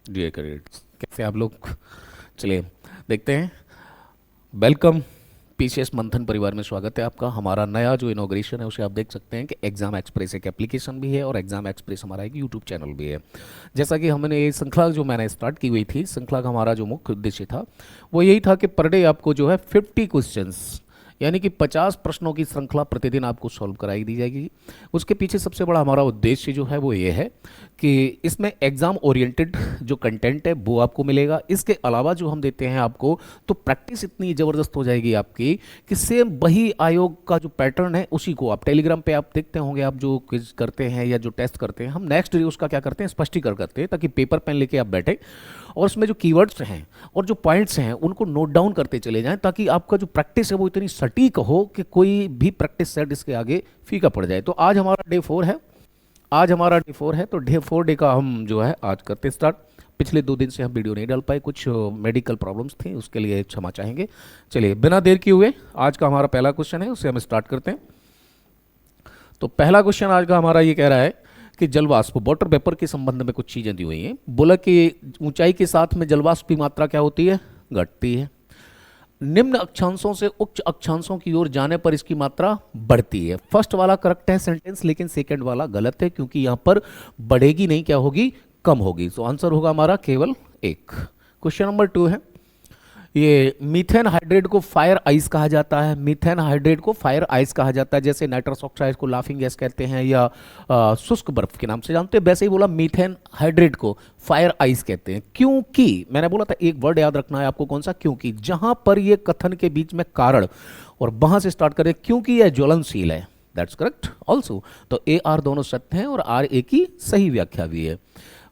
Dear cadets, कैसे आप लोग? चलिए देखते हैं। वेलकम। पीसीएस मंथन परिवार में स्वागत है आपका। हमारा नया जो इनॉग्रेशन है उसे आप देख सकते हैं कि एग्जाम एक्सप्रेस एक एप्लीकेशन भी है और एग्जाम एक्सप्रेस हमारा एक यूट्यूब चैनल भी है। जैसा कि हमने ये श्रृंखला जो मैंने स्टार्ट की हुई थी, श्रृंखला का हमारा जो मुख्य उद्देश्य था वो यही था कि पर डे आपको जो है 50 क्वेश्चंस यानी कि 50 प्रश्नों की श्रृंखला प्रतिदिन आपको सॉल्व कराई दी जाएगी। उसके पीछे सबसे बड़ा हमारा उद्देश्य जो है वो ये है कि इसमें एग्ज़ाम ओरिएंटेड जो कंटेंट है वो आपको मिलेगा। इसके अलावा जो हम देते हैं आपको, तो प्रैक्टिस इतनी ज़बरदस्त हो जाएगी आपकी कि सेम वही आयोग का जो पैटर्न है उसी को आप टेलीग्राम पे आप देखते होंगे। आप जो क्विज करते हैं या जो टेस्ट करते हैं, हम नेक्स्ट डे उसका क्या करते हैं, स्पष्टीकरण करते हैं, ताकि पेपर पेन लेके आप बैठे और उसमें जो कीवर्ड्स हैं और जो पॉइंट्स हैं उनको नोट डाउन करते चले जाएं, ताकि आपका जो प्रैक्टिस है वो इतनी सटीक हो कि कोई भी प्रैक्टिस सेट इसके आगे फीका पड़ जाए। तो आज हमारा डे 4 है। आज हमारा डे 4 है, तो डे 4 डे का हम जो है आज करते स्टार्ट। पिछले 2 दिन से हम वीडियो नहीं डाल पाए, कुछ मेडिकल प्रॉब्लम्स थी, उसके लिए क्षमा चाहेंगे। चलिए बिना देर किए हुए आज का हमारा पहला क्वेश्चन है, उसे हम स्टार्ट करते हैं। तो पहला क्वेश्चन आज का हमारा ये कह रहा है कि जलवाष्प वाटर वेपर के संबंध में कुछ चीज़ें दी हुई हैं। बोला कि ऊंचाई के साथ में जलवाष्प की मात्रा क्या होती है, घटती है। निम्न अक्षांशों से उच्च अक्षांशों की ओर जाने पर इसकी मात्रा बढ़ती है। फर्स्ट वाला करेक्ट है सेंटेंस, लेकिन सेकंड वाला गलत है, क्योंकि यहां पर बढ़ेगी नहीं, क्या होगी, कम होगी। तो आंसर होगा हमारा केवल एक। क्वेश्चन नंबर 2 है, ये मीथेन हाइड्रेट को फायर आइस कहा जाता है। मीथेन हाइड्रेट को फायर आइस कहा जाता है, जैसे नाइट्रस ऑक्साइड को लाफिंग गैस कहते हैं या शुष्क बर्फ के नाम से जानते हैं, वैसे ही बोला मीथेन हाइड्रेट को फायर आइस कहते हैं। क्योंकि मैंने बोला था एक वर्ड याद रखना है आपको, कौन सा, क्योंकि। जहां पर ये कथन के बीच में कारण और वहां से स्टार्ट करें, क्योंकि यह ज्वलनशील है, दैट्स करेक्ट ऑल्सो। तो ए आर दोनों सत्य हैं और आर ए की सही व्याख्या भी है।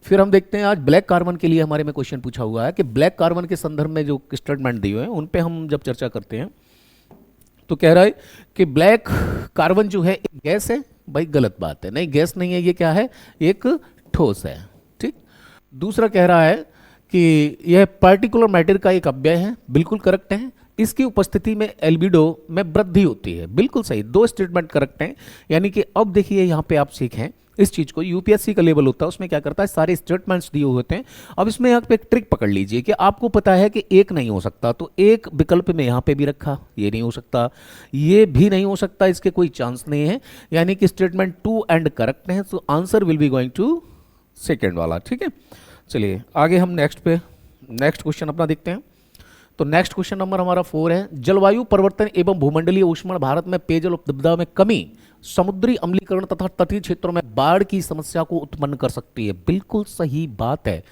फिर हम देखते हैं आज ब्लैक कार्बन के लिए हमारे में क्वेश्चन पूछा हुआ है कि ब्लैक कार्बन के संदर्भ में जो स्टेटमेंट दिए हुए हैं उन पे हम जब चर्चा करते हैं तो कह रहा है कि ब्लैक कार्बन जो है एक गैस है। भाई गलत बात है, नहीं गैस नहीं है, ये क्या है, एक ठोस है। ठीक। दूसरा कह रहा है कि यह पार्टिकुलर मैटर का एक अव्यय है, बिल्कुल करेक्ट है। इसकी उपस्थिति में एल्बिडो में वृद्धि होती है, बिल्कुल सही। दो स्टेटमेंट करेक्ट हैं। यानी कि अब देखिए यहाँ पे आप सीखें इस चीज को, यूपीएससी का लेवल होता है उसमें क्या करता है, सारे स्टेटमेंट्स दिए हुए होते हैं। अब इसमें यहाँ पे एक ट्रिक पकड़ लीजिए कि आपको पता है कि एक नहीं हो सकता, तो एक विकल्प में यहाँ पे भी रखा, ये नहीं हो सकता, ये भी नहीं हो सकता, इसके कोई चांस नहीं है। यानी कि स्टेटमेंट 2 एंड करेक्ट है, तो answer will be going to second वाला। ठीक है, चलिए आगे हम नेक्स्ट क्वेश्चन अपना देखते हैं। तो नेक्स्ट क्वेश्चन नंबर हमारा 4 है, जलवायु परिवर्तन एवं भूमंडलीय ऊष्मन भारत में पेयजल उपलब्धता में कमी, समुद्री अम्लीकरण तथा तटीय क्षेत्रों में बाढ़ की समस्या को उत्पन्न कर सकती है। बिल्कुल सही बात है।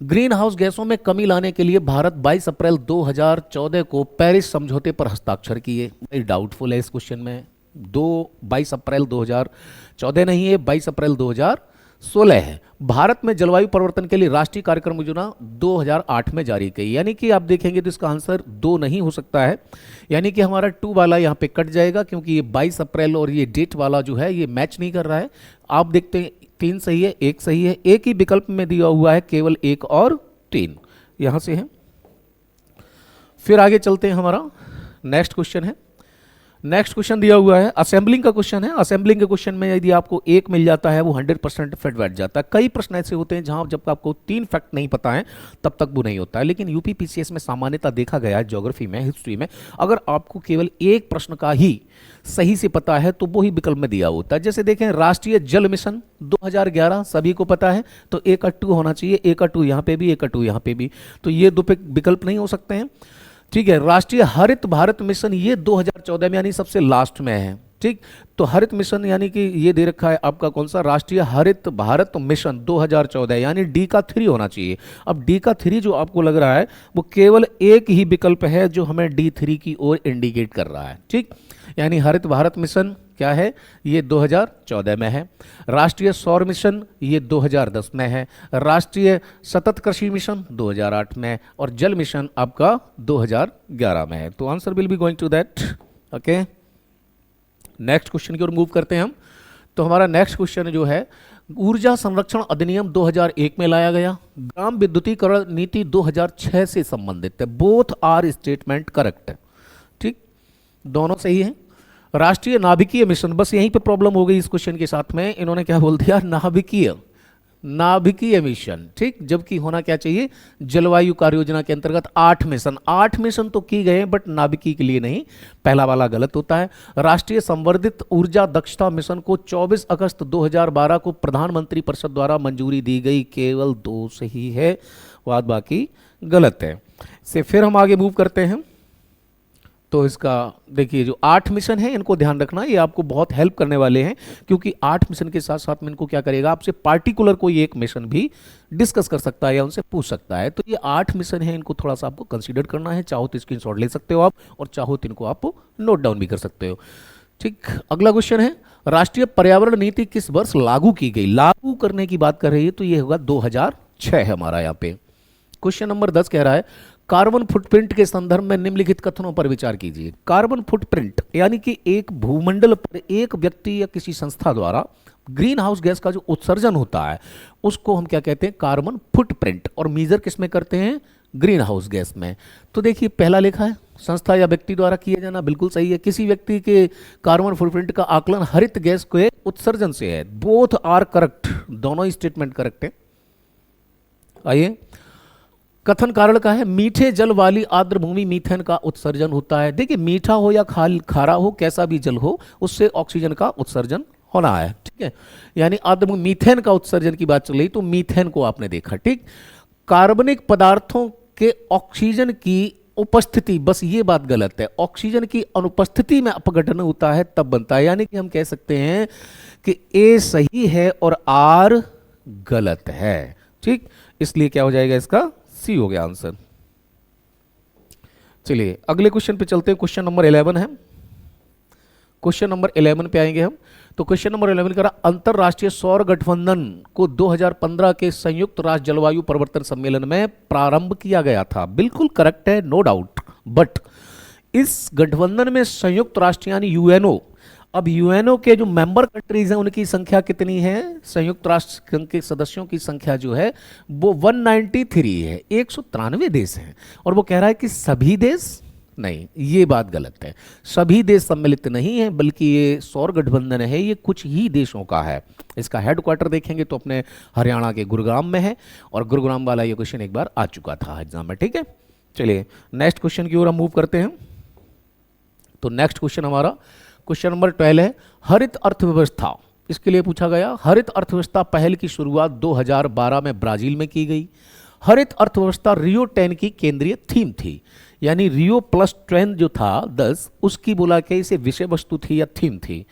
ग्रीन हाउस गैसों में कमी लाने के लिए भारत 22 अप्रैल 2014 को पेरिस समझौते पर हस्ताक्षर किए। डाउटफुल है इस क्वेश्चन में, 22 अप्रैल 2014 नहीं है, 22 अप्रैल 2016 है। भारत में जलवायु परिवर्तन के लिए राष्ट्रीय कार्यक्रम योजना 2008 में जारी की। यानी कि आप देखेंगे तो इसका आंसर 2 नहीं हो सकता है, यानी कि हमारा 2 वाला यहाँ पे कट जाएगा, क्योंकि ये 22 अप्रैल और ये डेट वाला जो है ये मैच नहीं कर रहा है। आप देखते हैं 3 सही है, 1 सही है, एक ही विकल्प में दिया हुआ है केवल 1 और 3 यहाँ से है। फिर आगे चलते हैं, हमारा नेक्स्ट क्वेश्चन है। नेक्स्ट क्वेश्चन दिया हुआ है, असेंबलिंग का क्वेश्चन है। असेंबलिंग के क्वेश्चन में यदि आपको 1 मिल जाता है वो 100% फिट बैठ जाता है। कई प्रश्न ऐसे होते हैं जहां जब आपको 3 फैक्ट नहीं पता है तब तक वो नहीं होता है, लेकिन यूपी पीसीएस में सामान्यता देखा गया है, ज्योग्राफी में, हिस्ट्री में, अगर आपको केवल एक प्रश्न का ही सही से पता है तो वो ही विकल्प में दिया होता है। जैसे देखें, राष्ट्रीय जल मिशन 2011 सभी को पता है, तो 1 का 2 होना चाहिए, 1 का 2 यहाँ पे भी, 1 का 2 यहाँ पे भी, तो ये 2 विकल्प नहीं हो सकते हैं। ठीक है, राष्ट्रीय हरित भारत मिशन ये 2014 में यानी सबसे लास्ट में है। ठीक, तो हरित मिशन यानी कि ये दे रखा है आपका कौन सा, राष्ट्रीय हरित भारत मिशन 2014, यानी डी का 3 होना चाहिए। अब डी का 3 जो आपको लग रहा है वो केवल एक ही विकल्प है जो हमें D3 की ओर इंडिकेट कर रहा है। ठीक, यानी हरित भारत मिशन क्या है, ये 2014 में है। राष्ट्रीय सौर मिशन ये 2010 में है। राष्ट्रीय सतत कृषि मिशन 2008 में है, और जल मिशन आपका 2011 में है। तो answer will be going to that. Okay, next question की ओर मूव करते हैं हम। तो हमारा नेक्स्ट क्वेश्चन जो है, ऊर्जा संरक्षण अधिनियम 2001 में लाया गया, ग्राम विद्युतीकरण नीति 2006 से संबंधित है। बोथ आर स्टेटमेंट करेक्ट है। ठीक, दोनों सही है। राष्ट्रीय नाभिकीय मिशन, बस यहीं पे प्रॉब्लम हो गई इस क्वेश्चन के साथ में, इन्होंने क्या बोल दिया, नाभिकीय नाभिकीय मिशन, ठीक। जबकि होना क्या चाहिए, जलवायु कार्य योजना के अंतर्गत 8 मिशन, 8 मिशन तो की गए बट नाभिकीय के लिए नहीं, पहला वाला गलत होता है। राष्ट्रीय संवर्धित ऊर्जा दक्षता मिशन को 24 अगस्त 2012 को प्रधानमंत्री परिषद द्वारा मंजूरी दी गई, केवल 2 सही है, बाद बाकी गलत है। से फिर हम आगे मूव करते हैं। तो इसका देखिए जो 8 मिशन है इनको ध्यान रखना, ये आपको बहुत हेल्प करने वाले हैं, क्योंकि 8 मिशन के साथ साथ में इनको क्या करेगा, आपसे पार्टिकुलर कोई एक मिशन भी डिस्कस कर सकता है या उनसे पूछ सकता है। तो ये 8 मिशन है, इनको थोड़ा सा आपको कंसीडर करना है। चाहो तो स्क्रीनशॉट ले सकते हो आप, और चाहो तो इनको आप नोट डाउन भी कर सकते हो, ठीक। अगला क्वेश्चन है, राष्ट्रीय पर्यावरण नीति किस वर्ष लागू की गई? लागू करने की बात कर रही है तो ये होगा 2006 है हमारा यहाँ पे। क्वेश्चन नंबर 10 कह रहा है, कार्बन फुटप्रिंट के संदर्भ में निम्नलिखित कथनों पर विचार कीजिए। कार्बन फुटप्रिंट यानी कि एक भूमंडल पर एक व्यक्ति या किसी संस्था द्वारा ग्रीन हाउस गैस का जो उत्सर्जन होता है उसको हम क्या कहते हैं, कार्बन फुटप्रिंट। और मेजर किस में करते हैं, ग्रीन हाउस गैस में। तो देखिए पहला लिखा है संस्था या व्यक्ति द्वारा किया जाना, बिल्कुल सही है। किसी व्यक्ति के कार्बन फुटप्रिंट का आकलन हरित गैस के उत्सर्जन से है, बोथ आर करेक्ट, दोनों ही स्टेटमेंट करेक्ट है। आइए, कथन कारण का है, मीठे जल वाली आर्द्र भूमि मीथेन का उत्सर्जन होता है। देखिए मीठा हो या खारा हो, कैसा भी जल हो, उससे ऑक्सीजन का उत्सर्जन होना है, ठीक है। यानी आर्द्र भूमि मीथेन का उत्सर्जन की बात चल रही, तो मीथेन को आपने देखा, ठीक। कार्बनिक पदार्थों के ऑक्सीजन की उपस्थिति, बस ये बात गलत है, ऑक्सीजन की अनुपस्थिति में अपघटन होता है तब बनता है। यानी कि हम कह सकते हैं कि ए सही है और आर गलत है, ठीक। इसलिए क्या हो जाएगा, इसका सी हो गया आंसर। चलिए अगले क्वेश्चन पे चलते हैं। क्वेश्चन नंबर 11 है, क्वेश्चन नंबर 11 पे आएंगे हम। तो क्वेश्चन नंबर 11 कह रहा, अंतरराष्ट्रीय सौर गठबंधन को 2015 के संयुक्त राष्ट्र जलवायु परिवर्तन सम्मेलन में प्रारंभ किया गया था। बिल्कुल करेक्ट है, नो डाउट। बट इस गठबंधन में संयुक्त राष्ट्र यानी यूएनओ, अब यूएनओ के जो मेंबर कंट्रीज हैं उनकी संख्या कितनी है, संयुक्त राष्ट्र के सदस्यों की संख्या जो है वो 193 है, 193 देश हैं। और वो कह रहा है कि सभी देश नहीं, ये बात गलत है, सभी देश सम्मिलित नहीं है, बल्कि ये सौर गठबंधन है, ये कुछ ही देशों का है। इसका हेडक्वार्टर देखेंगे तो अपने हरियाणा के गुरुग्राम में है, और गुरुग्राम वाला ये क्वेश्चन एक बार आ चुका था एग्जाम में, ठीक है। चलिए नेक्स्ट क्वेश्चन की ओर हम मूव करते हैं। तो नेक्स्ट क्वेश्चन हमारा क्वेश्चन नंबर 12 है, हरित अर्थव्यवस्था। इसके लिए पूछा गया, हरित अर्थव्यवस्था पहल की शुरुआत 2012 में ब्राजील में की गई। हरित अर्थव्यवस्था रियो 10 की केंद्रीय थीम थी, यानी रियो प्लस 10 जो था 10, उसकी बोला के इसे विषय वस्तु थी या थीम थी।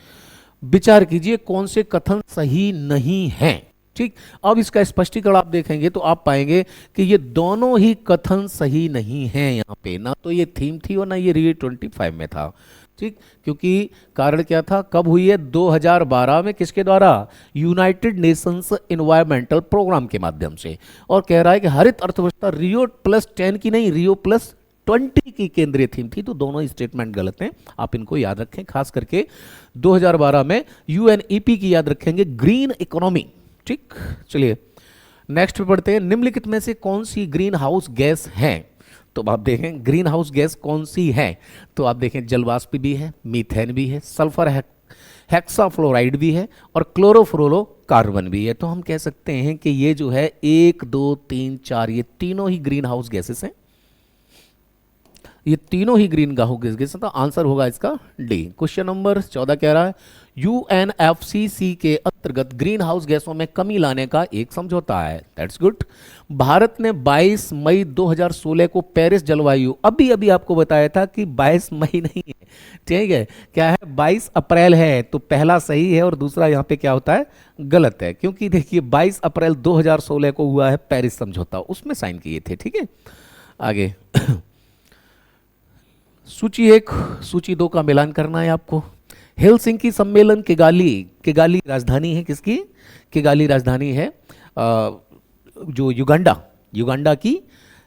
विचार कीजिए कौन से कथन सही नहीं हैं, ठीक। अब इसका स्पष्टीकरण आप देखेंगे तो आप पाएंगे कि ये दोनों ही कथन सही नहीं हैं यहाँ पे, ना तो ये थीम थी और ना ये रियो 25 में था, ठीक। क्योंकि कारण क्या था, कब हुई है, 2012 में, किसके द्वारा, यूनाइटेड नेशंस एनवायरमेंटल प्रोग्राम के माध्यम से। और कह रहा है कि हरित अर्थव्यवस्था रियो प्लस 10 की नहीं, रियो प्लस 20 की केंद्रीय थीम थी। तो दोनों ही स्टेटमेंट गलत हैं, आप इनको याद रखें। खास करके 2012 में यूएनईपी की याद रखेंगे, ग्रीन इकोनॉमी, ठीक। चलिए नेक्स्ट पे पढ़ते हैं, निम्नलिखित में से कौन सी ग्रीन हाउस गैस है। तो आप देखें ग्रीन हाउस गैस कौन सी है, तो आप देखें जलवाष्प भी है, मीथेन भी है, सल्फर हेक्साफ्लोराइड भी है, और क्लोरोफ्लोरोकार्बन भी है। तो हम कह सकते हैं कि ये जो है 1 2 3 4 ये तीनों ही ग्रीन हाउस गैसेस हैं, ये तीनों ही ग्रीन हाउस गैसेस हैं। तो आंसर होगा इसका डी। क्वेश्चन नंबर 14 कह रहा है, यूएनएफसीसी के अंतर्गत ग्रीन हाउस गैसों में कमी लाने का एक समझौता है। That's good. भारत ने 22 मई 2016 को पेरिस जलवायु, अभी अभी आपको बताया था कि 22 मई नहीं है, ठीक है, क्या है 22 अप्रैल है। तो पहला सही है और दूसरा यहाँ पे क्या होता है, गलत है। क्योंकि देखिए 22 अप्रैल 2016 को हुआ है पेरिस समझौता, उसमें साइन किए थे, ठीक है। आगे सूची 1 सूची 2 का मिलान करना है आपको। हेलसिंकी सम्मेलन किगाली राजधानी है किसकी, किगाली राजधानी है जो युगांडा की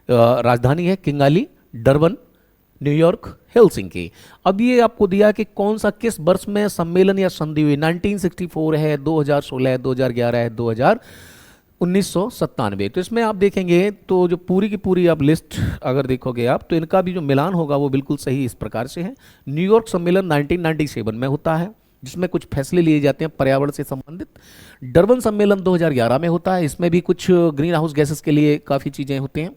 राजधानी है किगाली, डरबन, न्यूयॉर्क, हेलसिंकी। अब ये आपको दिया कि कौन सा किस वर्ष में सम्मेलन या संधि हुई, 1964 है, 2016 है, 2011 है, 1997। तो इसमें आप देखेंगे तो जो पूरी की पूरी आप लिस्ट अगर देखोगे आप, तो इनका भी जो मिलान होगा वो बिल्कुल सही इस प्रकार से है। न्यूयॉर्क सम्मेलन 1997 में होता है, जिसमें कुछ फैसले लिए जाते हैं पर्यावरण से संबंधित। डरबन सम्मेलन 2011 में होता है, इसमें भी कुछ ग्रीन हाउस गैसेस के लिए काफ़ी चीज़ें होती हैं।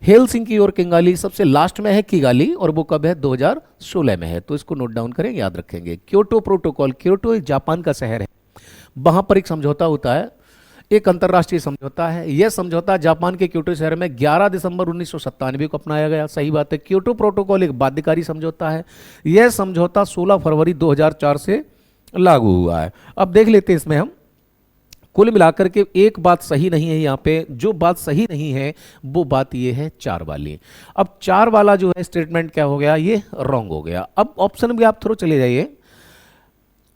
हेलसिंकी और किगाली सबसे लास्ट में है किगाली, और वो कब है? 2016 में है, तो इसको नोट डाउन करें, याद रखेंगे। क्योटो प्रोटोकॉल, क्योटो एक जापान का शहर है, वहाँ पर एक समझौता होता है, एक अंतर्राष्ट्रीय समझौता है। यह समझौता जापान के क्योटो शहर में 11 दिसंबर 1997 को अपनाया गया। सही बात है, क्योटो प्रोटोकॉल एक बाध्यकारी समझौता है। यह समझौता 16 फरवरी 2004 से लागू हुआ है। अब देख लेते हैं इसमें हम कुल मिलाकर के एक बात सही नहीं है यहाँ पे। जो बात सही नहीं है वो बात ये है 4 वाली। अब 4 वाला जो है स्टेटमेंट क्या हो गया? ये रॉन्ग हो गया। अब ऑप्शन भी आप थोड़ा चले जाइए,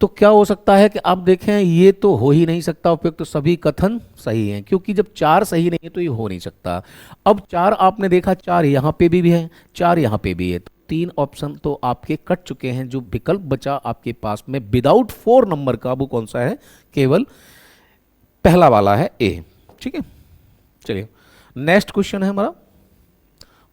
तो क्या हो सकता है कि आप देखें ये तो हो ही नहीं सकता उपयुक्त, तो सभी कथन सही हैं, क्योंकि जब 4 सही नहीं है तो ये हो नहीं सकता। अब 4 आपने देखा, 4 यहाँ पे भी है, 4 यहाँ पे भी है, तो 3 ऑप्शन तो आपके कट चुके हैं। जो विकल्प बचा आपके पास में विदाउट 4 नंबर का, वो कौन सा है? केवल पहला वाला है, ए। ठीक है, चलिए नेक्स्ट क्वेश्चन है हमारा,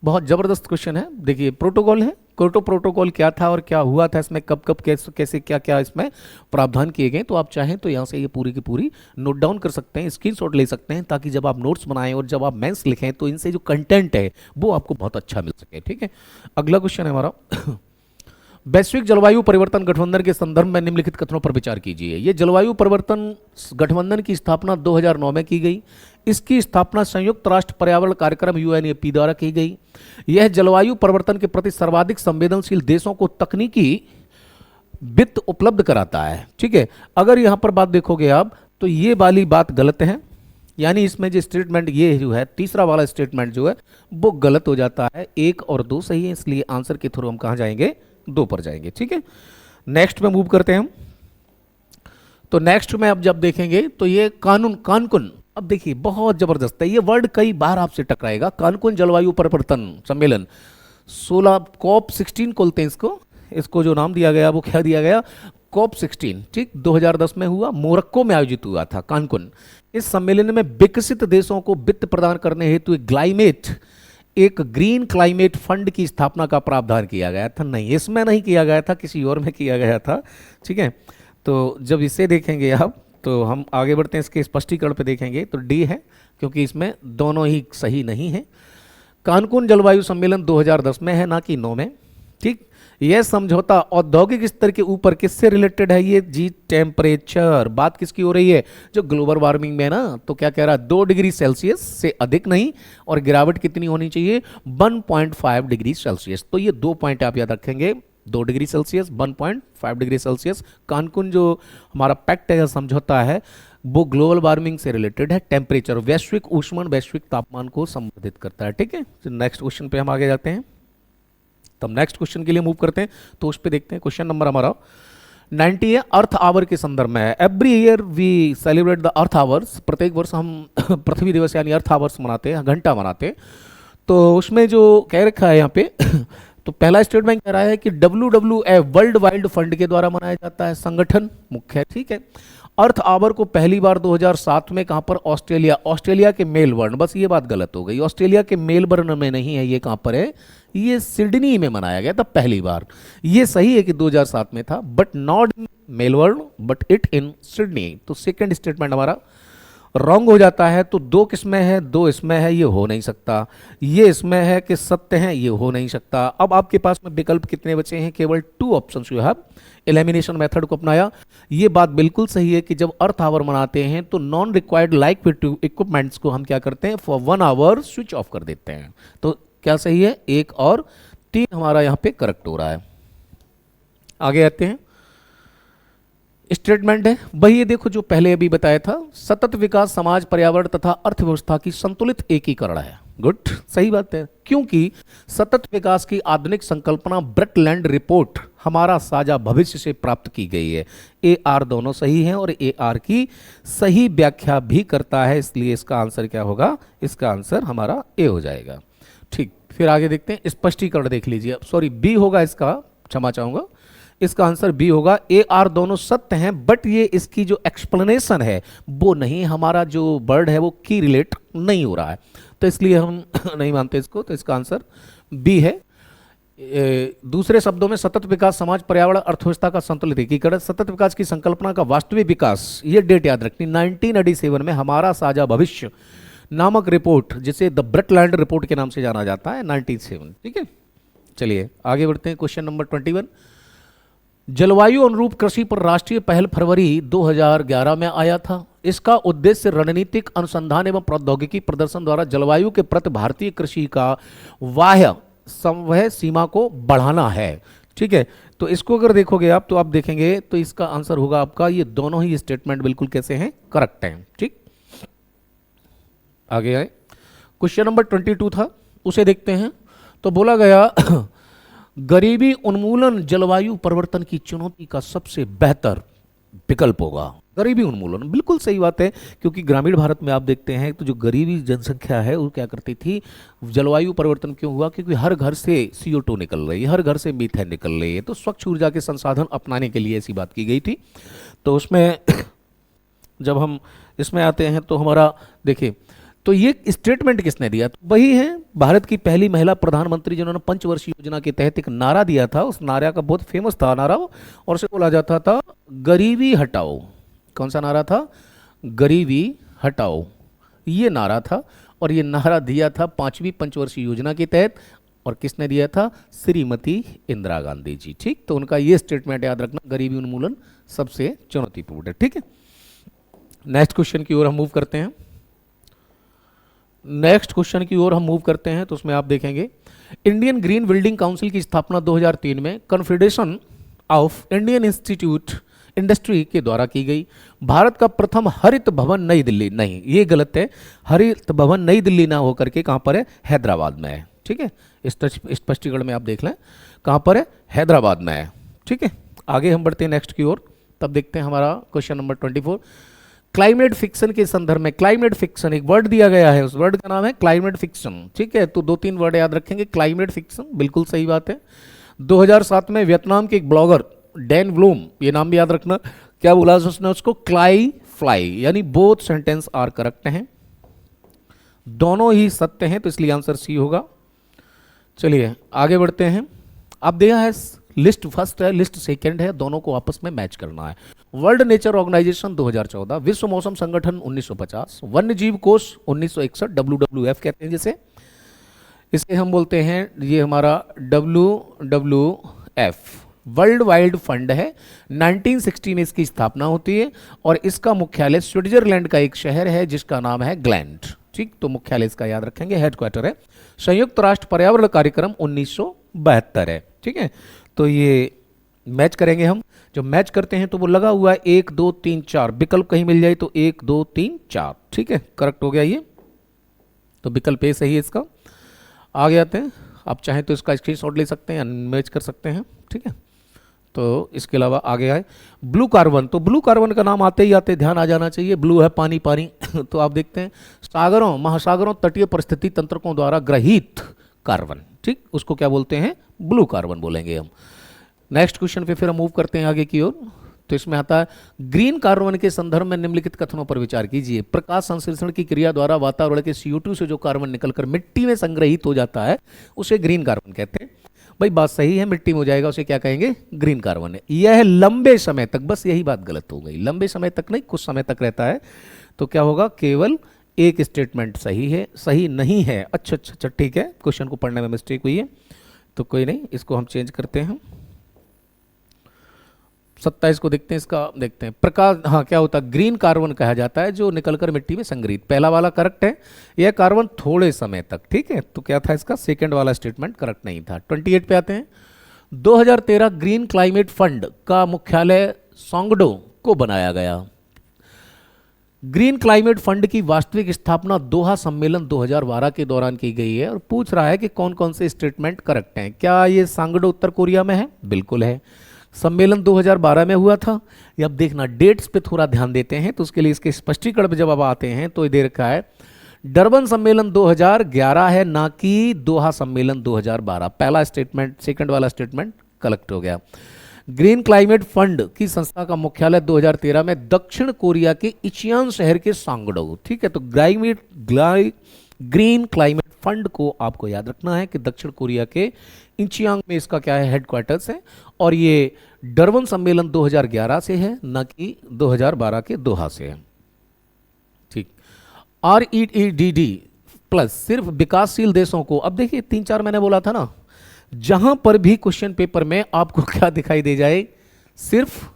बहुत जबरदस्त क्वेश्चन है। देखिए प्रोटोकॉल है, क्योटो प्रोटोकॉल क्या था और क्या हुआ था, इसमें कब कब कैसे कैसे क्या क्या इसमें प्रावधान किए गए। तो आप चाहें तो यहाँ से ये पूरी की पूरी नोट डाउन कर सकते हैं, स्क्रीनशॉट ले सकते हैं, ताकि जब आप नोट्स बनाएं और जब आप मेंस लिखें तो इनसे जो कंटेंट है वो आपको बहुत अच्छा मिल सके। ठीक है, अगला क्वेश्चन है हमारा वैश्विक जलवायु परिवर्तन गठबंधन के संदर्भ में निम्नलिखित कथनों पर विचार कीजिए। ये जलवायु परिवर्तन गठबंधन की स्थापना 2009 में की गई। इसकी स्थापना संयुक्त राष्ट्र पर्यावरण कार्यक्रम यूएनईपी द्वारा की गई। यह जलवायु परिवर्तन के प्रति सर्वाधिक संवेदनशील देशों को तकनीकी वित्त उपलब्ध कराता है। ठीक है, अगर यहां पर बात देखोगे आप तो ये वाली बात गलत है, यानी इसमें जो स्टेटमेंट ये जो है तीसरा वाला स्टेटमेंट जो है वो गलत हो जाता है। 1 और 2 सही है, इसलिए आंसर के थ्रू हम कहां जाएंगे? 2 पर जाएंगे। ठीक है, नेक्स्ट में मूव करते हैं हम। तो नेक्स्ट में अब जब देखेंगे तो ये कानकुन, अब देखिए बहुत जबरदस्त है ये वर्ड, कई बार आपसे टकराएगा। कानकुन जलवायु परिवर्तन सम्मेलन 16 कॉप 16 बोलते हैं इसको जो नाम दिया गया वो क्या दिया गया? कॉप 16। ठीक, 2010 में हुआ, मोरक्को में आयोजित हुआ था कानकुन। इस सम्मेलन में विकसित देशों को वित्त प्रदान करने हेतु एक ग्रीन क्लाइमेट फंड की स्थापना का प्रावधान किया गया था। नहीं, इसमें नहीं किया गया था, किसी और में किया गया था। ठीक है, तो जब इसे देखेंगे आप तो हम आगे बढ़ते हैं, इसके स्पष्टीकरण पे देखेंगे तो डी है, क्योंकि इसमें दोनों ही सही नहीं है। कानकुन जलवायु सम्मेलन 2010 में है, ना कि 9 में। ठीक, यह समझौता औद्योगिक स्तर के ऊपर किससे रिलेटेड है? ये जी टेम्परेचर, बात किसकी हो रही है? जो ग्लोबल वार्मिंग में ना, तो क्या कह रहा है? 2 डिग्री सेल्सियस से अधिक नहीं, और गिरावट कितनी होनी चाहिए? 1.5 डिग्री सेल्सियस। तो ये 2 पॉइंट आप याद रखेंगे, 2 degree Celsius, 1.5 degree Celsius. Cancun जो हमारा पैक्ट है, समझौता है, वो ग्लोबल वार्मिंग से रिलेटेड है। टेम्परेचर, वैश्विक ऊष्मन, वैश्विक तापमान को संबोधित करता है। ठीक है, नेक्स्ट क्वेश्चन पे हम आगे जाते हैं। तब नेक्स्ट क्वेश्चन के लिए मूव करते हैं, तो उस पर देखते हैं। क्वेश्चन नंबर हमारा 90 है, अर्थ आवर के संदर्भ में है। Every year we celebrate the earth hours, प्रत्येक वर्ष हम पृथ्वी दिवस यानी अर्थ आवर्स मनाते हैं, घंटा मनाते हैं। तो उसमें जो कह रखा है यहाँ पे तो पहला स्टेटमेंट कह रहा है कि WWF वर्ल्ड वाइल्ड फंड के द्वारा मनाया जाता है, संगठन मुख्य है। ठीक है, अर्थ आवर को पहली बार 2007 में कहां पर? ऑस्ट्रेलिया के मेलबर्न। बस ये बात गलत हो गई, ऑस्ट्रेलिया के मेलबर्न में नहीं है, ये कहां पर है? ये सिडनी में मनाया गया था पहली बार। ये सही है कि 2007 में था, but not in Melbourne but it in Sydney. तो सेकंड स्टेटमेंट हमारा रॉन्ग हो जाता है। तो 2 किसमें है? 2 इसमें है, ये हो नहीं सकता। ये इसमें है कि सत्य है, ये हो नहीं सकता। अब आपके पास में विकल्प कितने बचे हैं? केवल 2 options you have. Elimination method को अपनाया। ये बात बिल्कुल सही है कि जब अर्थ आवर मनाते हैं तो नॉन रिक्वायर्ड लाइक इक्विपमेंट्स को हम क्या करते हैं? फॉर 1 आवर स्विच ऑफ कर देते हैं। तो क्या सही है? 1 और 3 हमारा यहाँ पे करेक्ट हो रहा है। आगे आते हैं, स्टेटमेंट है वही, ये देखो जो पहले अभी बताया था, सतत विकास समाज, पर्यावरण तथा अर्थव्यवस्था की संतुलित एकीकरण है। गुड, सही बात है, क्योंकि सतत विकास की आधुनिक संकल्पना ब्रटलैंड रिपोर्ट हमारा साझा भविष्य से प्राप्त की गई है। AR दोनों सही हैं और AR की सही व्याख्या भी करता है, इसलिए इसका आंसर क्या होगा? इसका आंसर हमारा A हो जाएगा। ठीक, फिर आगे देखते हैं, स्पष्टीकरण देख लीजिए। सॉरी, B होगा इसका, क्षमा चाहूंगा, इसका आंसर बी होगा। AR दोनों सत्य हैं, बट ये इसकी जो एक्सप्लेनेशन है वो नहीं, हमारा जो वर्ड है वो की रिलेट नहीं हो रहा है, तो इसलिए हम नहीं मानते इसको। तो इसका आंसर बी है। दूसरे शब्दों में सतत विकास समाज पर्यावरण अर्थव्यवस्था का संतुलित एकीकरण, सतत विकास की संकल्पना का वास्तविक विकास, ये डेट याद रखनी। 1987 में हमारा साझा भविष्य नामक रिपोर्ट, जिसे द ब्रटलैंड रिपोर्ट के नाम से जाना जाता है, 97। ठीक है, चलिए आगे बढ़ते हैं। क्वेश्चन नंबर 21, जलवायु अनुरूप कृषि पर राष्ट्रीय पहल फरवरी 2011 में आया था। इसका उद्देश्य रणनीतिक अनुसंधान एवं प्रौद्योगिकी प्रदर्शन द्वारा जलवायु के प्रति भारतीय कृषि का बाह्य समवय सीमा को बढ़ाना है। ठीक है, तो इसको अगर देखोगे आप तो आप देखेंगे तो इसका आंसर होगा आपका, ये दोनों ही स्टेटमेंट बिल्कुल कैसे हैं, करेक्ट हैं। ठीक, आगे आए। क्वेश्चन नंबर 22 था, उसे देखते हैं। तो बोला गया गरीबी उन्मूलन जलवायु परिवर्तन की चुनौती का सबसे बेहतर विकल्प होगा। गरीबी उन्मूलन बिल्कुल सही बात है, क्योंकि ग्रामीण भारत में आप देखते हैं तो जो गरीबी जनसंख्या है वो क्या करती थी, जलवायु परिवर्तन क्यों हुआ, क्योंकि हर घर से CO2 निकल रही है, हर घर से मीथेन निकल रही है, तो स्वच्छ ऊर्जा के संसाधन अपनाने के लिए ऐसी बात की गई थी। तो उसमें जब हम इसमें आते हैं तो हमारा देखिए, तो ये स्टेटमेंट किसने दिया, तो वही है भारत की पहली महिला प्रधानमंत्री, जिन्होंने पंचवर्षीय योजना के तहत एक नारा दिया था। उस नारा का बहुत फेमस था नारा, और उसे बोला जाता था गरीबी हटाओ। कौन सा नारा था, गरीबी हटाओ, ये नारा था। और ये नारा दिया था 5वीं पंचवर्षीय योजना के तहत, और किसने दिया था, श्रीमती इंदिरा गांधी जी। ठीक, तो उनका ये स्टेटमेंट याद रखना, गरीबी उन्मूलन सबसे चुनौतीपूर्ण है। ठीक है, नेक्स्ट क्वेश्चन की ओर हम मूव करते हैं। तो उसमें आप देखेंगे इंडियन ग्रीन बिल्डिंग काउंसिल की स्थापना 2003 में confederation of Indian institute industry के द्वारा की गई। भारत का प्रथम हरित भवन नई दिल्ली, नहीं ये गलत है, हरित भवन नई दिल्ली ना होकर के कहाँ पर है, हैदराबाद में है। ठीक है, इस स्पष्टीकरण में आप देख लें कहाँ पर है, हैदराबाद में है। ठीक है, आगे हम बढ़ते हैं नेक्स्ट की ओर। तब देखते हैं हमारा क्वेश्चन नंबर 24, क्लाइमेट फिक्शन के संदर्भ में। क्लाइमेट फिक्शन एक वर्ड दिया गया है, उस वर्ड का नाम है क्लाइमेट फिक्शन। ठीक है, तो 2-3 वर्ड याद रखेंगे। क्लाइमेट फिक्शन बिल्कुल सही बात है। 2007 में वियतनाम के एक ब्लॉगर डैन ब्लूम, ये नाम भी याद रखना, क्या बोला उसने, उसको क्लाई फ्लाई, यानी बोथ सेंटेंस आर करेक्ट हैं, दोनों ही सत्य हैं, तो इसलिए आंसर सी होगा। चलिए आगे बढ़ते हैं। अब दिया है लिस्ट फर्स्ट है, लिस्ट सेकंड है, दोनों को आपस में मैच करना है। वर्ल्ड नेचर ऑर्गेनाइजेशन 2014, विश्व मौसम संगठन 1950, वन्य जीव कोष 1961, WWF कहते हैं जिसे, इसे हम बोलते हैं, ये हमारा WWF वर्ल्ड वाइल्ड फंड है। 1960 में इसकी स्थापना होती है, और इसका मुख्यालय स्विट्जरलैंड का एक शहर है जिसका नाम है ग्लैंड। ठीक, तो मुख्यालय इसका याद रखेंगे, हेडक्वार्टर है। संयुक्त राष्ट्र पर्यावरण कार्यक्रम 1972 है। ठीक है, तो ये मैच करेंगे हम। जब मैच करते हैं तो वो लगा हुआ है 1 2 3 4, विकल्प कहीं मिल जाए तो 1 2 3 4। ठीक है, करेक्ट हो गया ये, तो विकल्प ए सही है इसका। आगे आते हैं, आप चाहें तो इसका स्क्रीनशॉट ले सकते हैं, मैच कर सकते हैं। ठीक है, तो इसके अलावा आगे आए ब्लू कार्बन। तो ब्लू कार्बन का नाम आते ही आते ध्यान आ जाना चाहिए, ब्लू है पानी पानी तो आप देखते हैं सागरों महासागरों तटीय परिस्थिति तंत्रकों द्वारा ग्रहित कार्बन। ठीक, उसको क्या बोलते हैं, ब्लू कार्बन बोलेंगे हम। नेक्स्ट क्वेश्चन पे फिर हम मूव करते हैं आगे की ओर। तो इसमें आता है ग्रीन कार्बन के संदर्भ में निम्नलिखित कथनों पर विचार कीजिए। प्रकाश संश्लेषण की क्रिया द्वारा वातावरण के CO2 से जो कार्बन निकलकर मिट्टी में संग्रहित हो जाता है उसे ग्रीन कार्बन कहते हैं। भाई बात सही है, मिट्टी में हो जाएगा, उसे क्या कहेंगे, ग्रीन कार्बन है। यह लंबे समय तक, बस यही बात गलत हो गई, लंबे समय तक नहीं, कुछ समय तक रहता है। तो क्या होगा, केवल एक स्टेटमेंट सही है, सही नहीं है। अच्छा अच्छा अच्छा, ठीक है, क्वेश्चन को पढ़ने में मिस्टेक हुई है, तो कोई नहीं, इसको हम चेंज करते हैं। 27 को देखते हैं, इसका देखते हैं। प्रकाश, हाँ क्या होता है, ग्रीन कार्बन कहा जाता है जो निकलकर मिट्टी में संग्रहित। पहला वाला करेक्ट है, यह कार्बन थोड़े समय तक। ठीक है, तो क्या था इसका, सेकंड वाला स्टेटमेंट करेक्ट नहीं था। 28 पे आते हैं। 2013 ग्रीन क्लाइमेट फंड का मुख्यालय सोंगडो को बनाया गया। ग्रीन क्लाइमेट फंड की वास्तविक स्थापना दोहा सम्मेलन 2012 के दौरान की गई है, और पूछ रहा है कि कौन कौन से स्टेटमेंट करेक्ट हैं। क्या ये सांगडो उत्तर कोरिया में है, बिल्कुल है। सम्मेलन 2012 में हुआ था। ये अब देखना, डेट्स पे थोड़ा ध्यान देते हैं, तो उसके लिए इसके स्पष्टीकरण पे जब आप आते हैं तो ये दे रखा है डरबन सम्मेलन 2011 है, ना कि दोहा सम्मेलन 2012। पहला स्टेटमेंट, सेकंड वाला स्टेटमेंट करेक्ट हो गया। ग्रीन क्लाइमेट फंड की संस्था का मुख्यालय 2013 में दक्षिण कोरिया के इचियान शहर के सांगडो। ठीक है, तो ग्रीन क्लाइमेट फंड को आपको याद रखना है कि दक्षिण कोरिया के इंचियांग में इसका क्या है, हेडक्वार्टर्स है, और ये डरबन सम्मेलन 2011 से है, न कि 2012 के दोहा से है। ठीक। REDD प्लस सिर्फ विकासशील देशों को, अब देखिए 3-4 मैंने बोला था ना, जहां पर भी क्वेश्चन पेपर में आपको क्या दिखाई दे जाए, सिर्फ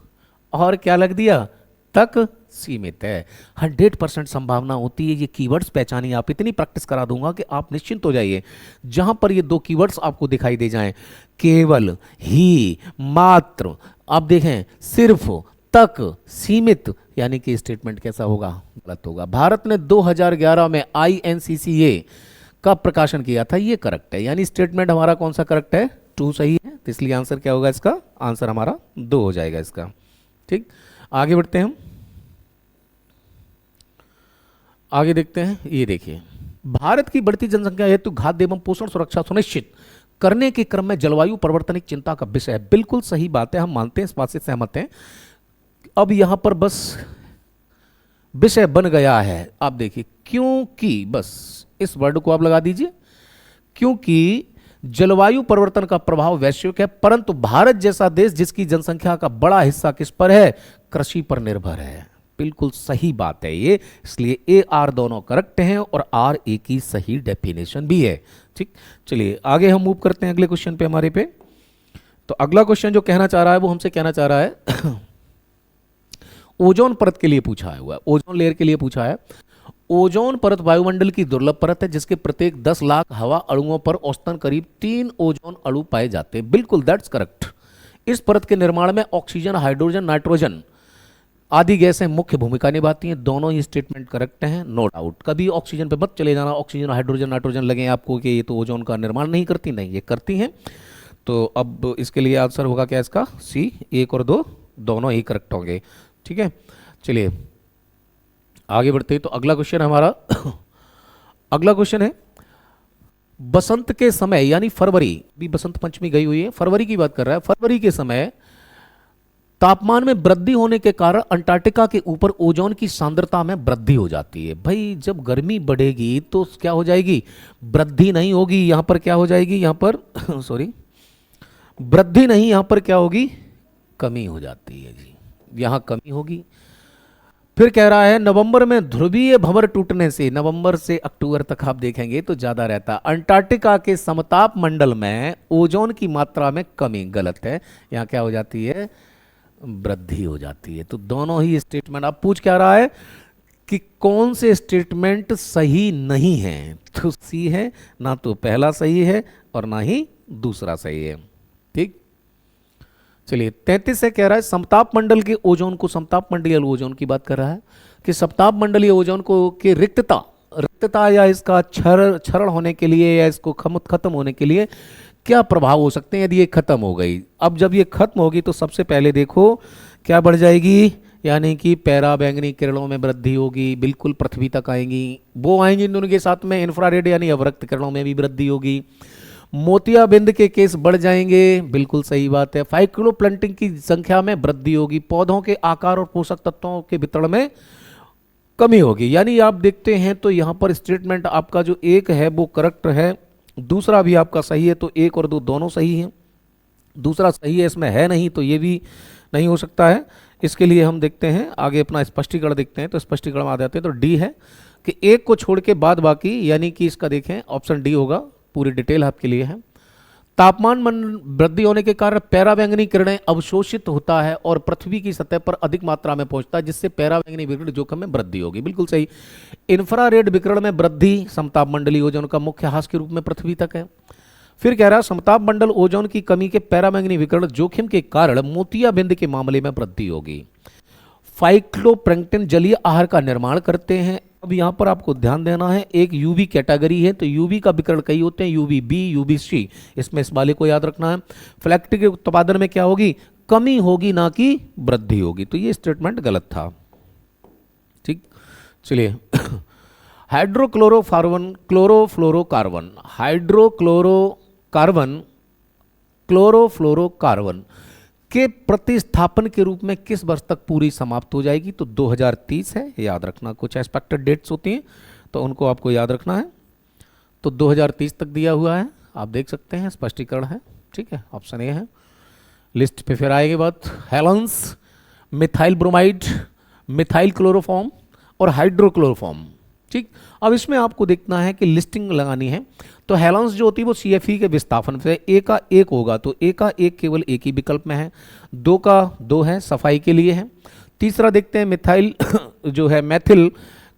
और क्या लग दिया, तक सीमित है। 100% संभावना होती है ये कीवर्ड्स पहचानिए। आप इतनी प्रैक्टिस करा दूंगा कि आप निश्चिंत हो जाइए। जहां पर ये 2 कीवर्ड्स आपको दिखाई दे जाएं, केवल, ही, मात्र, आप देखें सिर्फ, तक, सीमित, यानी कि स्टेटमेंट कैसा होगा, गलत होगा। भारत ने 2011 में INCCA का प्रकाशन किया था, ये करेक्ट है, यानी स्टेटमेंट हमारा कौन सा करेक्ट है, 2 सही है, तो इसलिए आंसर क्या होगा इसका, आंसर हमारा 2 हो जाएगा इसका। ठीक, आगे बढ़ते हैं हम, आगे देखते हैं। ये देखिए, भारत की बढ़ती जनसंख्या हेतु खाद्य एवं पोषण सुरक्षा सुनिश्चित करने के क्रम में जलवायु परिवर्तन एक चिंता का विषय है। बिल्कुल सही बात है, हम मानते हैं, इस बात से सहमत हैं। अब यहां पर बस विषय बन गया है, आप देखिए, क्योंकि, बस इस वर्ड को आप लगा दीजिए, क्योंकि जलवायु परिवर्तन का प्रभाव वैश्विक है, परंतु भारत जैसा देश जिसकी जनसंख्या का बड़ा हिस्सा किस पर है, कृषि पर निर्भर है। बिल्कुल सही बात है ये, इसलिए ए आर दोनों करेक्ट हैं और आर ए की सही डेफिनेशन भी है। ठीक, चलिए आगे हम मूव करते हैं अगले क्वेश्चन पे हमारे पे। तो अगला क्वेश्चन जो कहना चाह रहा है वो हमसे कहना चाह रहा है ओजोन परत के लिए पूछा है हुआ, ओजोन लेयर के लिए पूछा है। ओजोन परत वायुमंडल की दुर्लभ परत है जिसके प्रत्येक 10 लाख हवा अणुओं पर औसतन करीब 3 ओजोन अणु पाए जाते हैं। बिल्कुल, दैट्स करेक्ट। इस परत के निर्माण में ऑक्सीजन, हाइड्रोजन, नाइट्रोजन आदि गैसें मुख्य भूमिका निभाती हैं। दोनों ही स्टेटमेंट करेक्ट हैं, नो डाउट। कभी ऑक्सीजन पे मत चले जाना, ऑक्सीजन, हाइड्रोजन, नाइट्रोजन लगे आपको कि ये तो ओजोन का निर्माण नहीं करती, नहीं, ये करती हैं। तो अब इसके लिए आंसर होगा क्या इसका, सी, 1 और 2 दोनों ही करेक्ट होंगे। ठीक है, चलिए आगे बढ़ते हैं। तो अगला क्वेश्चन हमारा अगला क्वेश्चन है, बसंत के समय यानी फरवरी, भी बसंत पंचमी गई हुई है, फरवरी की बात कर रहा है। फरवरी के समय तापमान में वृद्धि होने के कारण अंटार्कटिका के ऊपर ओजोन की सांद्रता में वृद्धि हो जाती है। भाई जब गर्मी बढ़ेगी तो क्या हो जाएगी, वृद्धि नहीं होगी, यहां पर क्या हो जाएगी, यहां पर सॉरी, वृद्धि नहीं, यहां पर क्या होगी, कमी हो जाती है जी, यहां कमी होगी। फिर कह रहा है नवंबर में ध्रुवीय भंवर टूटने से, नवंबर से अक्टूबर तक आप देखेंगे तो ज्यादा रहता। अंटार्कटिका के समताप मंडल में ओजोन की मात्रा में कमी, गलत है, यहां क्या हो जाती है, वृद्धि हो जाती है। तो दोनों ही स्टेटमेंट, अब पूछ क्या रहा है कि कौन से स्टेटमेंट सही नहीं है, तो सी है, ना तो पहला सही है और ना ही दूसरा सही है। ठीक, चलिए 33 से कह रहा है समताप मंडल के ओजोन को, समताप मंडलीय ओजोन की बात कर रहा है कि समताप मंडलीय ओजोन को की रिक्तता या इसका क्षरण होने के लिए या इसको खत्म होने के लिए क्या प्रभाव हो सकते हैं यदि ये खत्म हो गई। अब जब ये खत्म होगी तो सबसे पहले देखो क्या बढ़ जाएगी, यानी कि पैरा बैंगनी किरणों में वृद्धि होगी, बिल्कुल पृथ्वी तक आएंगी, वो आएंगी इन दोनों के साथ में इंफ्रारेड यानी अवरक्त किरणों में भी वृद्धि होगी। मोतियाबिंद के केस बढ़ जाएंगे, बिल्कुल सही बात है। फाइक्लोप्लैंक्टन की संख्या में वृद्धि होगी, पौधों के आकार और पोषक तत्वों के वितरण में कमी होगी। यानी आप देखते हैं तो यहां पर स्टेटमेंट आपका जो एक है वो करेक्ट है, दूसरा भी आपका सही है, तो 1 और 2 दोनों सही हैं। दूसरा सही है, इसमें है नहीं तो ये भी नहीं हो सकता है। इसके लिए हम देखते हैं आगे अपना स्पष्टीकरण देखते हैं। तो स्पष्टीकरण में आ जाते हैं तो डी है कि 1 को छोड़ के बाद बाकी, यानी कि इसका देखें ऑप्शन डी होगा, पूरी डिटेल आपके लिए है। तापमान वृद्धि होने के कारण पैराबैंगनी किरणें अवशोषित होता है और पृथ्वी की सतह पर अधिक मात्रा में पहुंचता है, जिससे पैराबैंगनी विकिरण जोखिम में वृद्धि होगी, बिल्कुल सही। इंफ्रारेड विकिरण में वृद्धि समताप मंडलीय ओजोन का मुख्य ह्रास के रूप में पृथ्वी तक है। फिर कह रहा है समताप मंडल ओजोन की कमी के पैराबैंगनी विकिरण जोखिम के कारण मोतियाबिंद के मामले में वृद्धि होगी। फाइक्लोप्लैंक्टन जलीय आहार का निर्माण करते हैं। अब यहां पर आपको ध्यान देना है, एक यूवी कैटेगरी है, तो यूवी का विकिरण कई होते हैं, यूवी बी, यूवी सी, इसमें इस वाले को याद रखना है। फ्लैक्टिक के उत्पादन में क्या होगी, कमी होगी, ना कि वृद्धि होगी। तो ये स्टेटमेंट गलत था। ठीक, चलिए हाइड्रोक्लोरोकार्बन, क्लोरोफ्लोरोकार्बन, हाइड्रोक्लोरोकार्बन, क्लोरोफ्लोरोकार्बन के प्रतिस्थापन के रूप में किस वर्ष तक पूरी समाप्त हो जाएगी, तो 2030 है, याद रखना। कुछ एक्सपेक्टेड डेट्स होती हैं तो उनको आपको याद रखना है। तो 2030 तक दिया हुआ है, आप देख सकते हैं, स्पष्टीकरण है। ठीक है, ऑप्शन ए है। लिस्ट पे फिर आएगी बात, Helens, methyl bromide, methyl chloroform और हाइड्रोक्लोरोफॉर्म। ठीक, अब इसमें आपको देखना है कि लिस्टिंग लगानी है। तो हेलेंस जो होती है वो CFE के विस्थापन से ए का एक होगा, तो ए का एक केवल एक ही विकल्प में है, दो का दो है, सफाई के लिए है। तीसरा देखते हैं मिथाइल जो है मैथिल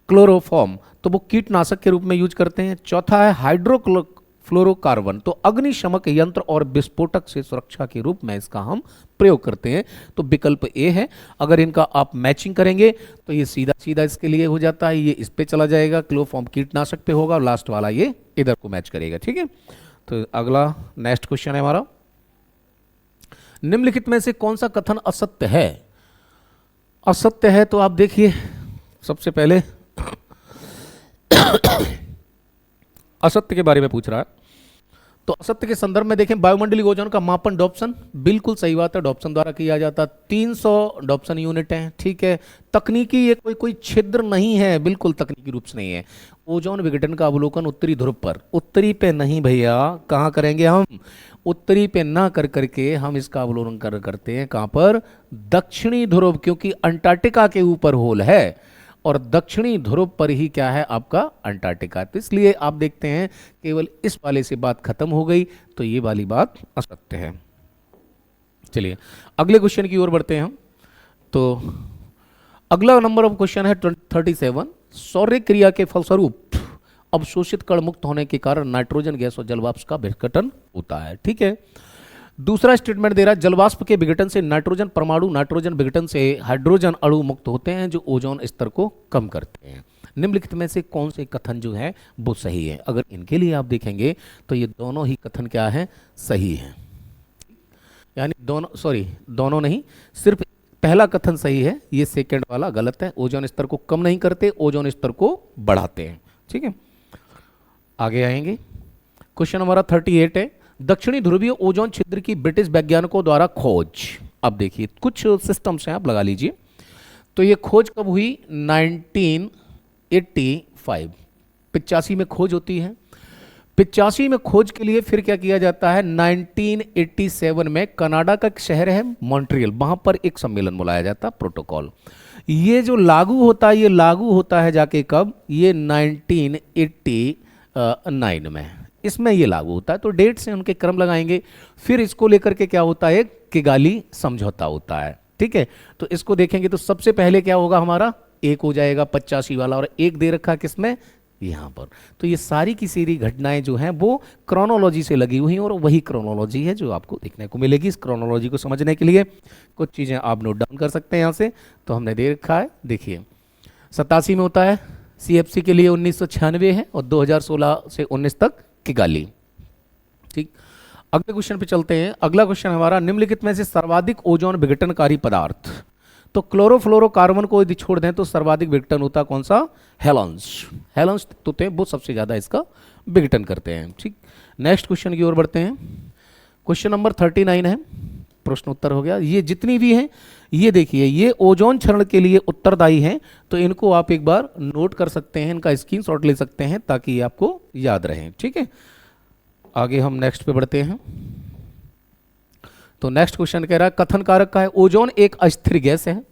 क्लोरोफॉर्म, तो वो कीटनाशक के रूप में यूज करते हैं। चौथा है हाइड्रोक्लोरोकार्बन, तो अग्निशमक यंत्र और विस्फोटक से सुरक्षा के रूप में इसका हम प्रयोग करते हैं, तो विकल्प ए है। अगर इनका आप मैचिंग करेंगे तो ये सीधा सीधा इसके लिए हो जाता है, ये इस पे चला जाएगा, क्लोरोफॉर्म कीटनाशक पे होगा और लास्ट वाला ये इधर को मैच करेगा। ठीक है, तो अगला नेक्स्ट क्वेश्चन है हमारा, निम्नलिखित में से कौन सा कथन असत्य है? असत्य है तो आप देखिए, सबसे पहले असत्य के बारे में पूछ रहा है, तो असत्य के संदर्भ में देखें, वायुमंडलीय ओजोन का मापन डॉप्सन, बिल्कुल सही बात है, डॉप्सन द्वारा किया जाता, 300 डॉप्सन यूनिट हैं। ठीक है, तकनीकी ये कोई छिद्र नहीं है, बिल्कुल तकनीकी रूप से नहीं है। ओजोन विघटन का अवलोकन उत्तरी ध्रुव पर, उत्तरी पे नहीं भैया, कहाँ करेंगे हम? उत्तरी पे ना कर करके हम इसका अवलोकन करते हैं कहाँ पर? दक्षिणी ध्रुव, क्योंकि अंटार्कटिका के ऊपर होल है और दक्षिणी ध्रुव पर ही क्या है आपका? अंटार्कटिका। तो इसलिए आप देखते हैं केवल इस वाले से बात खत्म हो गई, तो ये वाली बात असत्य है। चलिए अगले क्वेश्चन की ओर बढ़ते हैं हम। तो अगला नंबर ऑफ क्वेश्चन है 37, सौर्य क्रिया के फलस्वरूप अवशोषित कण मुक्त होने के कारण नाइट्रोजन गैस और जलवाष्प का विघटन होता है। ठीक है, दूसरा स्टेटमेंट दे रहा है, जलवाष्प के विघटन से नाइट्रोजन परमाणु, नाइट्रोजन विघटन से हाइड्रोजन अणु मुक्त होते हैं जो ओजोन स्तर को कम करते हैं। निम्नलिखित में से कौन से कथन जो है वो सही है? अगर इनके लिए आप देखेंगे तो ये दोनों ही कथन क्या है? सही है। यानी दोनों नहीं, सिर्फ पहला कथन सही है, ये सेकंड वाला गलत है। ओजोन स्तर को कम नहीं करते, ओजोन स्तर को बढ़ाते हैं। ठीक है, आगे आएंगे। क्वेश्चन हमारा 38 है, दक्षिणी ध्रुवीय ओजोन छिद्र की ब्रिटिश वैज्ञानिकों द्वारा खोज। अब देखिए कुछ सिस्टम्स हैं, आप लगा लीजिए। तो ये खोज कब हुई? 1985, 85 में खोज होती है। 85 में खोज के लिए फिर क्या किया जाता है? 1987 में कनाडा का एक शहर है मॉन्ट्रियल, वहां पर एक सम्मेलन बुलाया जाता है, प्रोटोकॉल। ये जो लागू होता है, ये लागू होता है जाके कब? ये 1989 में, इसमें ये लागू होता है। तो डेट से उनके क्रम लगाएंगे, फिर इसको लेकर के क्या होता है? किगाली समझौता होता है। ठीक है, तो इसको देखेंगे तो सबसे पहले क्या होगा हमारा? एक हो जाएगा 85 वाला, और एक दे रखा किसमें? यहाँ पर। तो ये सारी की सारी घटनाएं जो हैं वो क्रोनोलॉजी से लगी हुई हैं, और वही क्रोनोलॉजी है जो आपको देखने को मिलेगी। इस क्रोनोलॉजी को समझने के लिए कुछ चीज़ें आप नोट डाउन कर सकते हैं यहाँ से। तो हमने दे रखा है, देखिए 87 में होता है CFC के लिए, 1996 है, और 2016 से 19 तक किगाली। ठीक, अगले क्वेश्चन पे चलते हैं। अगला क्वेश्चन हमारा, निम्नलिखित में से सर्वाधिक ओजोन विघटनकारी पदार्थ। तो क्लोरोफ्लोरोकार्बन को यदि छोड़ दें तो सर्वाधिक विघटन होता कौन सा? हेलेंस। हेलेंस होते हैं वो सबसे ज्यादा इसका विघटन करते हैं। ठीक, नेक्स्ट क्वेश्चन की ओर बढ़ते हैं। क्वेश्चन नंबर 39 है, प्रश्न उत्तर हो गया। ये जितनी भी हैं ये देखिए, ये ओजोन क्षरण के लिए उत्तरदायी हैं, तो इनको आप एक बार नोट कर सकते हैं, इनका स्क्रीनशॉट ले सकते हैं ताकि ये आपको याद रहे। ठीक है, आगे हम नेक्स्ट पे बढ़ते हैं। तो नेक्स्ट क्वेश्चन कह रहा है, कथन कारक का है ओजोन एक अस्थिर गैस है।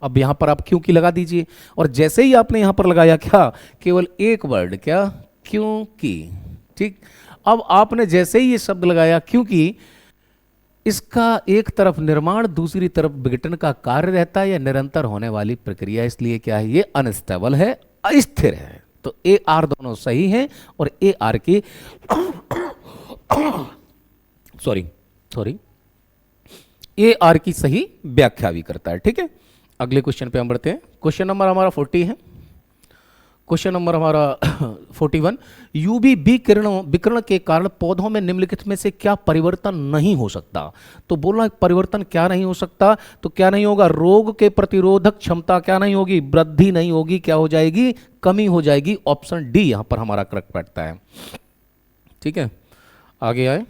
अब यहां पर आप क्यों की लगा दीजिए, और जैसे ही आपने यहां पर लगाया क्या? केवल एक वर्ड, क्या? क्योंकि। ठीक, अब आपने जैसे ही ये शब्द लगाया क्योंकि, इसका एक तरफ निर्माण दूसरी तरफ विघटन का कार्य रहता है, या निरंतर होने वाली प्रक्रिया, इसलिए क्या है? ये अनस्टेबल है, अस्थिर है। तो ए आर दोनों सही हैं, और ए आर की सॉरी ए आर की सही व्याख्या भी करता है। ठीक है, अगले क्वेश्चन पे हम बढ़ते हैं। क्वेश्चन नंबर हमारा 40 है। क्वेश्चन नंबर हमारा 41, UVB विकिरण के कारण पौधों में निम्नलिखित में से क्या परिवर्तन नहीं हो सकता? तो बोला परिवर्तन क्या नहीं हो सकता, तो क्या नहीं होगा? रोग के प्रतिरोधक क्षमता क्या नहीं होगी? वृद्धि नहीं होगी, क्या हो जाएगी? कमी हो जाएगी। ऑप्शन डी यहां पर हमारा करेक्ट बैठता है। ठीक है, आगे आए।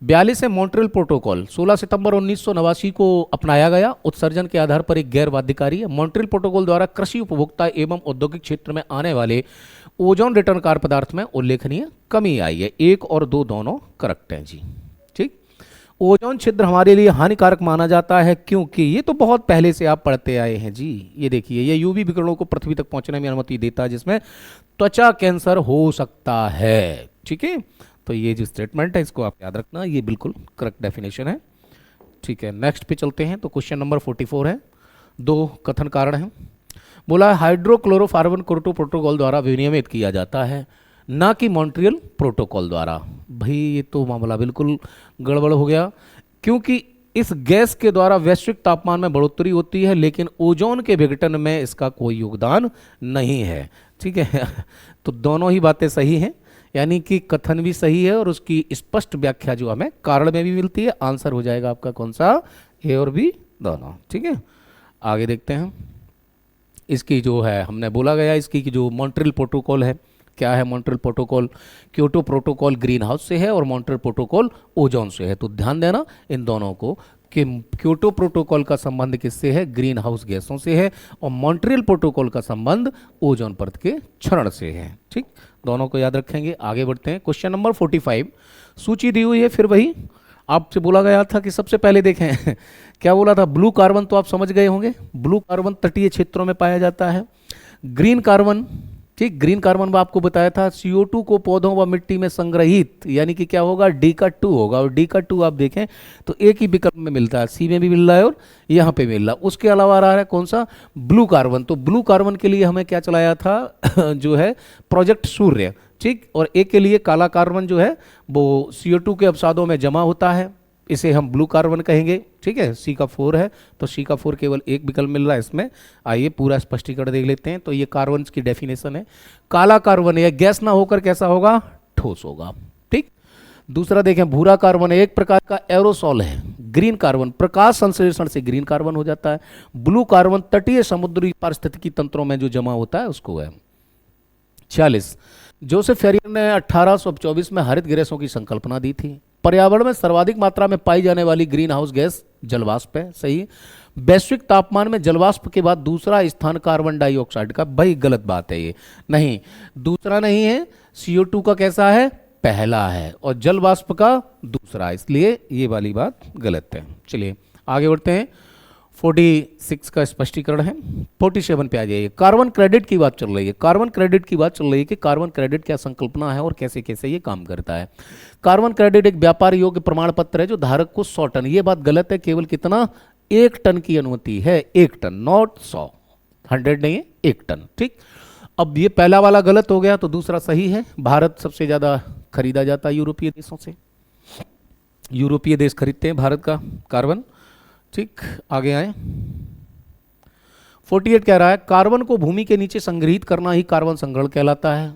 42 है मॉन्ट्रियल प्रोटोकॉल, 16 सितंबर 1989 को अपनाया गया। उत्सर्जन के आधार पर एक गैर बाध्यकारी है। मॉन्ट्रियल प्रोटोकॉल द्वारा कृषि, उपभोक्ता एवं औद्योगिक क्षेत्र में आने वाले ओजोन रिटर्न कार्य पदार्थ में उल्लेखनीय कमी आई है। 1 और 2 दोनों करेक्ट हैं जी। ठीक, ओजोन छिद्र हमारे लिए हानिकारक माना जाता है क्योंकि, ये तो बहुत पहले से आप पढ़ते आए हैं जी। ये देखिए, ये यूवी विकिरणों को पृथ्वी तक पहुंचने में अनुमति देता है जिसमें त्वचा कैंसर हो सकता है। ठीक है, तो ये जो स्टेटमेंट है इसको आप याद रखना, ये बिल्कुल करेक्ट डेफिनेशन है। ठीक है, नेक्स्ट पे चलते हैं। तो क्वेश्चन नंबर 44 है, 2 कथन कारण हैं। बोला हाइड्रोक्लोरोफार्बन क्योटो प्रोटोकॉल द्वारा विनियमित किया जाता है, ना कि मॉन्ट्रियल प्रोटोकॉल द्वारा। भाई ये तो मामला बिल्कुल गड़बड़ हो गया, क्योंकि इस गैस के द्वारा वैश्विक तापमान में बढ़ोतरी होती है लेकिन ओजोन के विघटन में इसका कोई योगदान नहीं है। ठीक है, तो दोनों ही बातें सही हैं, यानी कि कथन भी सही है और उसकी स्पष्ट व्याख्या जो हमें कारण में भी मिलती है। आंसर हो जाएगा आपका कौन सा, ए और बी दोनों। ठीक है, आगे देखते हैं। इसकी जो है हमने बोला गया, इसकी जो मॉन्ट्रियल प्रोटोकॉल है, क्या है Montreal protocol? Kyoto protocol green house से है और मॉन्ट्रियल प्रोटोकॉल ओजोन से है। तो ध्यान देना इन दोनों को कि क्योटो प्रोटोकॉल का संबंध किससे है? ग्रीन हाउस गैसों से है, और मॉन्ट्रियल प्रोटोकॉल का संबंध ओजोन परत के क्षरण से है। ठीक, दोनों को याद रखेंगे। आगे बढ़ते हैं। क्वेश्चन नंबर 45 सूची दी हुई है, फिर वही आपसे बोला गया था कि सबसे पहले देखें क्या बोला था? ब्लू कार्बन तो आप समझ गए होंगे, ब्लू कार्बन तटीय क्षेत्रों में पाया जाता है। ग्रीन कार्बन, ठीक, ग्रीन कार्बन में आपको बताया था CO2 को पौधों व मिट्टी में संग्रहित, यानी कि क्या होगा? D का 2 होगा, और D का 2 आप देखें तो एक ही विकल्प में मिलता है, C में भी मिल रहा है और यहाँ पे मिल रहा है। उसके अलावा आ रहा है कौन सा? Blue carbon. तो ब्लू कार्बन के लिए हमें क्या चलाया था जो है प्रोजेक्ट सूर्य। ठीक, और एक के लिए काला कार्बन जो है वो CO2 के अवसादों में जमा होता है, इसे हम ब्लू कार्बन कहेंगे। ठीक है, C का 4 है, तो C का 4 केवल एक विकल्प मिल रहा है इसमें। आइए पूरा स्पष्टीकरण देख लेते हैं। तो ये कार्बन की डेफिनेशन है। काला कार्बन है गैस ना होकर कैसा होगा? ठोस होगा। ठीक, दूसरा देखें, भूरा कार्बन एक प्रकार का एरोसॉल है। ग्रीन कार्बन प्रकाश संश्लेषण से ग्रीन कार्बन हो जाता है। ब्लू कार्बन तटीय समुद्री पारिस्थितिकी तंत्रों में जो जमा होता है उसको है। 46 जोसेफ फैरियर ने 1824 में हरित गैसों की संकल्पना दी थी। पर्यावरण में सर्वाधिक मात्रा में पाई जाने वाली ग्रीन हाउस गैस जलवाष्प है। सही। वैश्विक तापमान में जलवाष्प के बाद दूसरा स्थान कार्बन डाइऑक्साइड का। भाई गलत बात है ये, नहीं, दूसरा नहीं है। CO2 का कैसा है? पहला है, और जलवाष्प का दूसरा, इसलिए ये वाली बात गलत है। चलिए आगे बढ़ते हैं। 46 का स्पष्टीकरण है। 47 पे आ जाइए। कार्बन क्रेडिट की बात चल रही है। कार्बन क्रेडिट की बात चल रही है कि कार्बन क्रेडिट क्या संकल्पना है और कैसे कैसे ये काम करता है। कार्बन क्रेडिट एक व्यापार योग्य प्रमाण पत्र है जो धारक को 100 टन, ये बात गलत है, केवल कितना? 1 टन की अनुमति है। 1 टन, नॉट 100, 100 नहीं है, 1 टन। ठीक, अब ये पहला वाला गलत हो गया तो दूसरा सही है। भारत सबसे ज्यादा खरीदा जाता है यूरोपीय देशों से, यूरोपीय देश खरीदते हैं भारत का कार्बन। ठीक, आगे आए। 48 कह रहा है कार्बन को भूमि के नीचे संग्रहित करना ही कार्बन संग्रहण कहलाता है।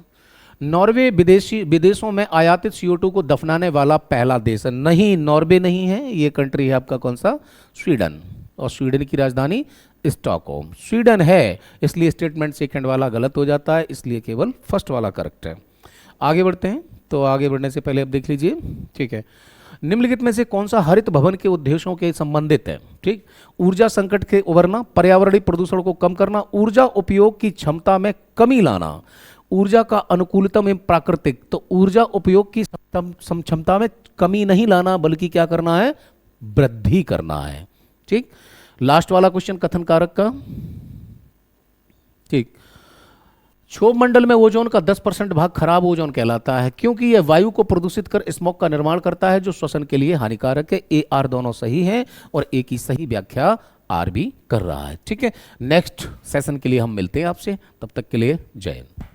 नॉर्वे विदेशों में आयातित CO2 को दफनाने वाला पहला देश है। नहीं, नॉर्वे नहीं है, ये कंट्री है आपका कौन सा? स्वीडन, और स्वीडन की राजधानी स्टॉकहोम। स्वीडन है, इसलिए स्टेटमेंट सेकंड वाला गलत हो जाता है, इसलिए केवल फर्स्ट वाला करेक्ट है। आगे बढ़ते हैं। तो आगे बढ़ने से पहले अब देख लीजिए। ठीक है, निम्नलिखित में से कौन सा हरित भवन के उद्देश्यों के संबंधित है? ठीक, ऊर्जा संकट के उबरना, पर्यावरणीय प्रदूषण को कम करना, ऊर्जा उपयोग की क्षमता में कमी लाना, ऊर्जा का अनुकूलतम एवं प्राकृतिक। तो ऊर्जा उपयोग की क्षमता में कमी नहीं लाना, बल्कि क्या करना है? वृद्धि करना है। ठीक, लास्ट वाला क्वेश्चन कथन कारक का। ठीक, क्षोभ मंडल में ओजोन का 10% भाग खराब ओजोन कहलाता है क्योंकि यह वायु को प्रदूषित कर स्मोक का निर्माण करता है जो श्वसन के लिए हानिकारक है। ए आर दोनों सही हैं और ए की सही व्याख्या आर भी कर रहा है। ठीक है, नेक्स्ट सेशन के लिए हम मिलते हैं आपसे, तब तक के लिए जय हिंद।